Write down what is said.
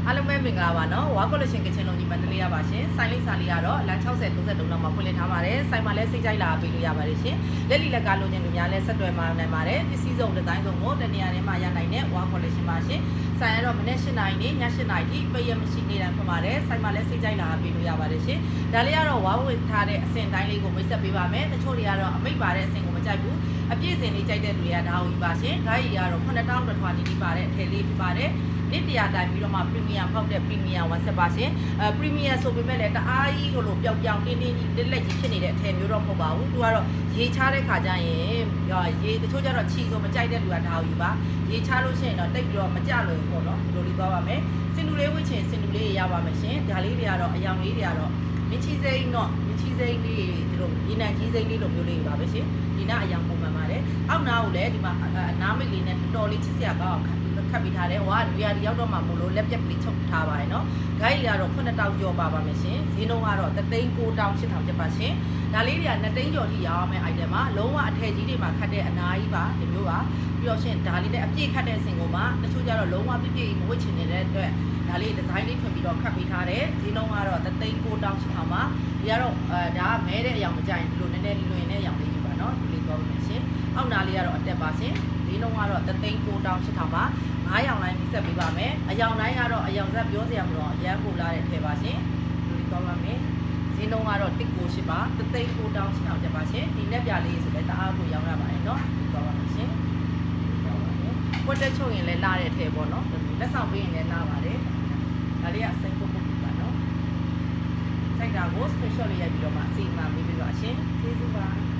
အားလုံးပဲမင်္ဂလာပါနော်ဝါကော်လက်ရှင်ကချင်လုံးကြီးမန္တလေးရပါရှင်ဆိုင်လိပ်စာလေးကတော့လမ်း60 33လောက်မှာဖွင့်လှစ်ထားပါတယ်ဆိုင်မှာလည်းစိတ်ကြိုက်လာပေးလို့ရပါတယ်ရှင်လက်လီလက်ကလိုချင်လူများလည်းဆက်သွယ်မှာနိုင်ပါတယ်ပစ္စည်းစုံဒီဇိုင်းစုံကိုတနေရာထဲမှာရနိုင်တဲ့ဝါကော်လက်ရှင်ပါရှင်ဆိုင်ကတော့မနေ့8နာရီနဲ့ည8နာရီထိပိတ်ရမရှိနေတိုင်းဖွင့်ပါတယ်ဆိုင်မှာလည်းစိတ်ကြိုက်လာပေးလို့ရပါတယ်ရှင်ဒါလေးကတော့ဝါဝင်ထားတဲ့အစင်တိုင်းလေးကိုမိတ်ဆက်ပေးပါမယ်တချို့တွေကတော့အမိတ်ပါတဲ့အစင်ကိုမကြိုက်ဘူးအပြည့်စင်လေးကြိုက်တဲ့လူတွေကဒါကိုယူပါရှင်ဓာတ်ရီကတော့9000တထွားနီးပါတဲ့အထည်လေးပြပါတယ်နေ့တရားတိုင်းပြီးတော့မှ premium ဖောက်တဲ့ premium 1ဆက်ပါရှင်premium ဆိုပေမဲ့လည်းတအားကြီးဟိုလိုပျောက်ပြောင်တင်းတင်းကြီးလက်ကြီးဖြစ်နေတဲ့အထည်မျိုးတော့မဟုတ်ပါဘူးသူကတော့ရေချတဲ့ခါကျရင်ရေတချို့ကျတော့ချီဆိုမကြိုက်တဲ့လူကဒါကိုယူပါရေချလို့ရှိရင်တော့တိတ်ပြီးတော့မကြလို့ပေါ့နော်ဒီလိုလေးသွားပါမယ်စင်တူလေးဝစ်ချင်စင်တူလေးရပါမယ်ရှင်ဒါလေးတွေကတော့အယောင်လေးတွေကတော့မင်းချီစိမ့်တော့မင်းချီစိမ့်လေးဒီလိုရေနံကြီးစိမ့်လေးလိုမျိုးလေးပါပဲရှင်ဒီနာအယောင်ပုံမှန်ပါတယ်အောက်နာကိုလည်းဒီမှာအနားမိတ်လေးနဲ့တော်တော်လေးချစ်စရာကောင်းအောင်ခတ်ပြီးထားတယ်ဟိုကလူရဒီရောက်တော့မှမို့လို့လက်ပြက်ကလေးချုပ်ထားပါတယ်နော်ဂိုင်းကတော့9000ကျော်ပါပါမယ်ရှင်ဈေးနှုန်းကတော့3,900 ကျပ်ပါရှင်ဒါလေးတွေက2သိန်းကျော်ထိရအောင်မယ် item မှာလုံးဝအထည်ကြီးတွေမှာခတ်တဲ့အနားကြီးပါဒီမျိုးပါပြီးတော့ရှင်ဒါလေးနဲ့အပြည့်ခတ်တဲ့အစင်ကိုမှတချို့ကျတော့လုံးဝပြည့်ပြည့်မဝတ်ချင်နေတဲ့အတွက်ဒါလေးဒီဇိုင်းလေးထွင်ပြီးတော့ခတ်ပေးထားတယ်ဈေးနှုန်းကတော့3,900ပါဒီကတော့ဒါကမဲတဲ့အယောင်မကြိုင်ဒီလိုနည်းနည်းလွင်တဲ့အယောင်လေးယူပါနော်ဒီလေးသွားပါမယ်ရှင်အောက်နာလေးကတော့အတက်ပါရှင်ဈေးနှုန်းကတော့3,900ပါ9ရောင်တိုင်းပြီးဆက်ပေးပါမယ်အယောင်တိုင်းကတော့အယောင်ဆက်ပြောစရာမလိုအရန်ပိုလာတဲ့ထဲပါရှင်ဒီလိုသွားပါမယ်ဈေးနှုန်းကတော့198ပါ3,900ကျပ်ပါရှင်ဒီလက်ပြလေးဆိုလည်းတအားကိုရောင်းရပါတယ်เนาะဒီသွားပါမယ်ရှင်သွားပါမယ်ကွက်တက်ချုပ်ရင်လည်းလာတဲ့ထဲပေါ့เนาะလက်ဆောင်ပေးရင်လည်းလာပါတယ်ဒါလေးကအစိမ်းပုတ်ပုတ်ပါเนาะစိုက်တာကို screenshot လေးရိုက်ပြီးတော့မှအစီအမံပေးပေးပါရှင်ကျေးဇူးပါ